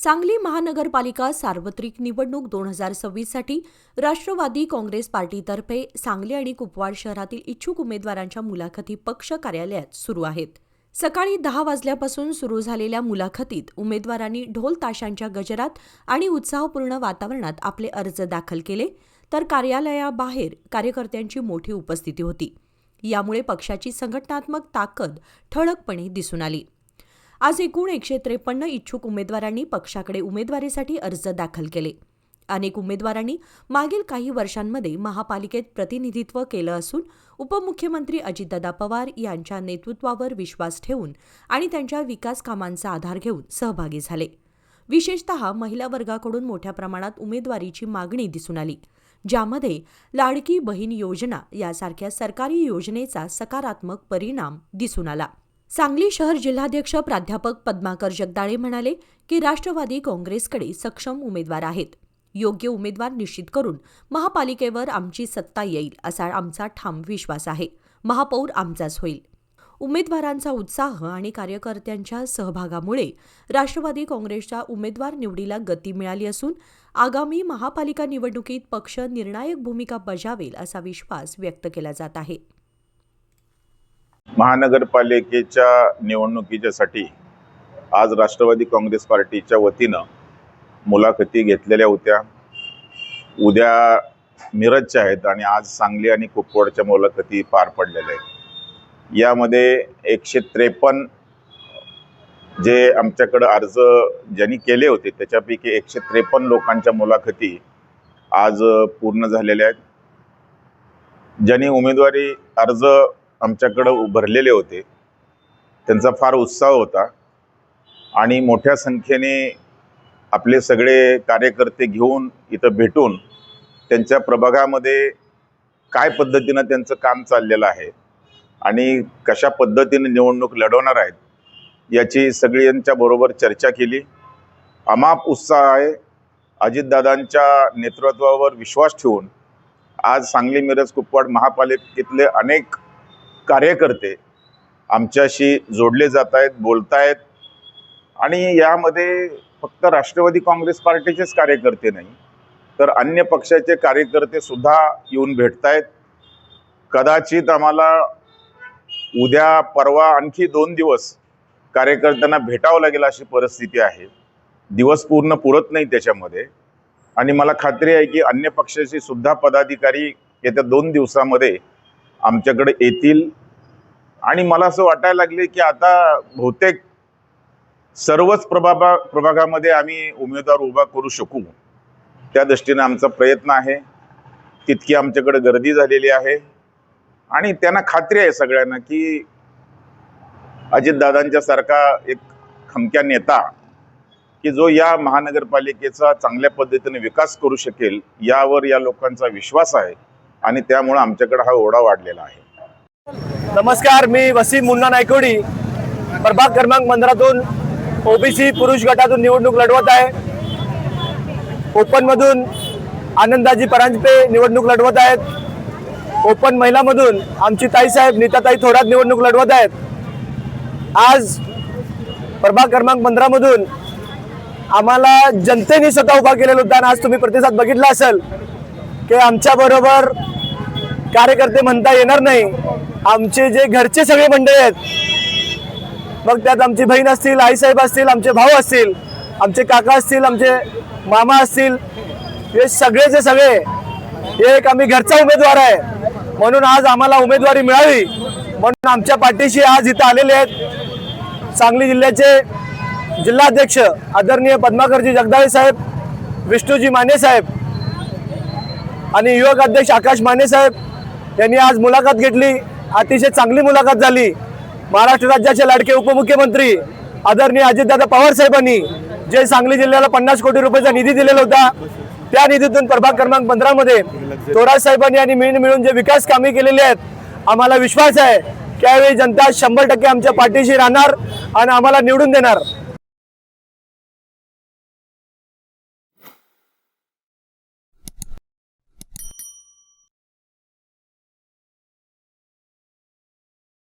सांगली महानगरपालिका सार्वत्रिक निवडणूक 2026 साठी राष्ट्रवादी काँग्रेस पार्टीतर्फे सांगली आणि कुपवाड शहरातील इच्छुक उमेदवारांच्या मुलाखती पक्ष कार्यालयात सुरू आहेत. सकाळी 10 वाजल्यापासून सुरू झालेल्या मुलाखतीत उमेदवारांनी ढोल ताशांच्या गजरात आणि उत्साहपूर्ण वातावरणात आपले अर्ज दाखल केले, तर कार्यालयाबाहेर कार्यकर्त्यांची मोठी उपस्थिती होती. यामुळे पक्षाची संघटनात्मक ताकद ठळकपणे दिसून आली. आज एकूण 153 इच्छुक उमेदवारांनी पक्षाकडे उमेदवारीसाठी अर्ज दाखल केले. अनेक उमेदवारांनी मागील काही वर्षांमध्ये महापालिकेत प्रतिनिधित्व केलं असून उपमुख्यमंत्री अजितदादा पवार यांच्या नेतृत्वावर विश्वास ठेवून आणि त्यांच्या विकास कामांचा आधार घेऊन सहभागी झाले. विशेषतः महिला वर्गाकडून मोठ्या प्रमाणात उमेदवारीची मागणी दिसून आली, ज्यामध्ये लाडकी बहीण योजना यासारख्या सरकारी योजनेचा सकारात्मक परिणाम दिसून आला. सांगली शहर जिल्हाध्यक्ष प्राध्यापक पद्माकर जगदाळे म्हणाले की राष्ट्रवादी काँग्रेसकडे सक्षम उमेदवार आहेत. योग्य उमेदवार निश्चित करून महापालिकेवर आमची सत्ता येईल असा आमचा ठाम विश्वास आहे. महापौर आमचाच होईल. उमेदवारांचा उत्साह आणि कार्यकर्त्यांच्या सहभागामुळे राष्ट्रवादी काँग्रेसच्या उमेदवार निवडीला गती मिळाली असून आगामी महापालिका निवडणुकीत पक्ष निर्णायक भूमिका बजावेल असा विश्वास व्यक्त केला जात आहे. महानगरपालिकेच्या निवडणुकीच्यासाठी आज राष्ट्रवादी काँग्रेस पार्टीच्या वतीनं मुलाखती घेतलेल्या होत्या. उद्या मिरजच्या आहेत आणि आज सांगली आणि कुपवाडच्या मुलाखती पार पडलेल्या आहेत. यामध्ये 153 जे आमच्याकडे अर्ज ज्यांनी केले होते त्याच्यापैकी 153 लोकांच्या मुलाखती आज पूर्ण झालेल्या आहेत. ज्यांनी उमेदवारी अर्ज आमच्याकडे भरलेले होते त्यांचा फार उत्साह होता आणि मोठ्या संख्येने आपले सगळे कार्यकर्ते घेऊन इथं भेटून त्यांच्या प्रभागामध्ये काय पद्धतीनं त्यांचं काम चाललेलं आहे आणि कशा पद्धतीने निवडणूक लढवणार आहेत याची सगळ्यांच्या बरोबर चर्चा केली. अमाप उत्साह आहे. अजितदादांच्या नेतृत्वावर विश्वास ठेवून आज सांगली मिरज कुपवाड महापालिकेतले अनेक कार्यकर्ते आमच्याशी जोडले जात आहेत, बोलत आहेत आणि यामध्ये फक्त राष्ट्रवादी काँग्रेस पार्टीचेच कार्यकर्ते नाही तर अन्य पक्षाचे कार्यकर्ते सुद्धा येऊन भेटत आहेत. कदाचित आम्हाला उद्या परवा आणखी 2 दिवस कार्यकर्त्यांना भेटावं लागेल अशी परिस्थिती आहे. दिवस पूर्ण पुरत नाही त्याच्यामध्ये आणि मला खात्री आहे की अन्य पक्षाचे सुद्धा पदाधिकारी येत्या 2 दिवसामध्ये आमच्याकडे येतील आणि मला असं वाटायला लागले की आता बहुतेक सर्वच प्रभागामध्ये आम्ही उमेदवार उभा करू शकू. त्या दृष्टीने आमचा प्रयत्न आहे. तितकी आमच्याकडे गर्दी झालेली आहे आणि त्यांना खात्री आहे सगळ्यांना की अजितदादांच्या सारखा एक खमक्या नेता की जो या महानगरपालिकेचा चांगल्या पद्धतीने विकास करू शकेल यावर या लोकांचा विश्वास आहे आणि त्यामुळे आमच्याकडे हा ओढा वाढलेला आहे. नमस्कार, मी वसीम मुन्ना नायकोडी प्रभाग क्रमांक 15तून ओबीसी पुरुष गटातून निवडणूक लढवत आहे. ओपनमधून आनंदाजी परांजपे निवडणूक लढवत आहेत. ओपन महिलामधून आमची ताईसाहेब नीताताई थोरात निवडणूक लढवत आहेत. आज प्रभाग क्रमांक 15मधून आम्हाला जनतेने स्वतः उभा केलेलं होतं आणि आज तुम्ही प्रतिसाद बघितला असेल की आमच्याबरोबर कार्यकर्ते म्हणता येणार नाही. आमचे जे घरचे सगळे मंडळी आहेत, मग त्यात आमची बहीण असतील, आईसाहेब असतील, आमचे भाऊ असतील, आमचे काका असतील, आमचे मामा असतील, हे सगळेचे सगळे एक आम्ही घरचा उमेदवार आहे. म्हणून आज आम्हाला उमेदवारी मिळावी म्हणून आमच्या पाठीशी आज इथं आलेले आहेत सांगली जिल्ह्याचे जिल्हाध्यक्ष आदरणीय पद्माकरजी जगदाळे साहेब, विष्णूजी माने साहेब आणि युवक अध्यक्ष आकाश माने साहेब यांनी आज मुलाखत घेतली. अतिशय चांगली मुलाखत झाली. महाराष्ट्र राज्याचे लाडके उपमुख्यमंत्री आदरणीय अजितदादा पवार साहेबांनी जे सांगली जिल्ह्याला 50 कोटी रुपयाचा निधी दिलेला होता त्या निधीतून प्रभाग क्रमांक 15मध्ये थोरात साहेबांनी आणि मिळून जे विकास कामे केलेली आहेत, आम्हाला विश्वास आहे त्यावेळी जनता 100% आमच्या पाठीशी राहणार आणि आम्हाला निवडून देणार.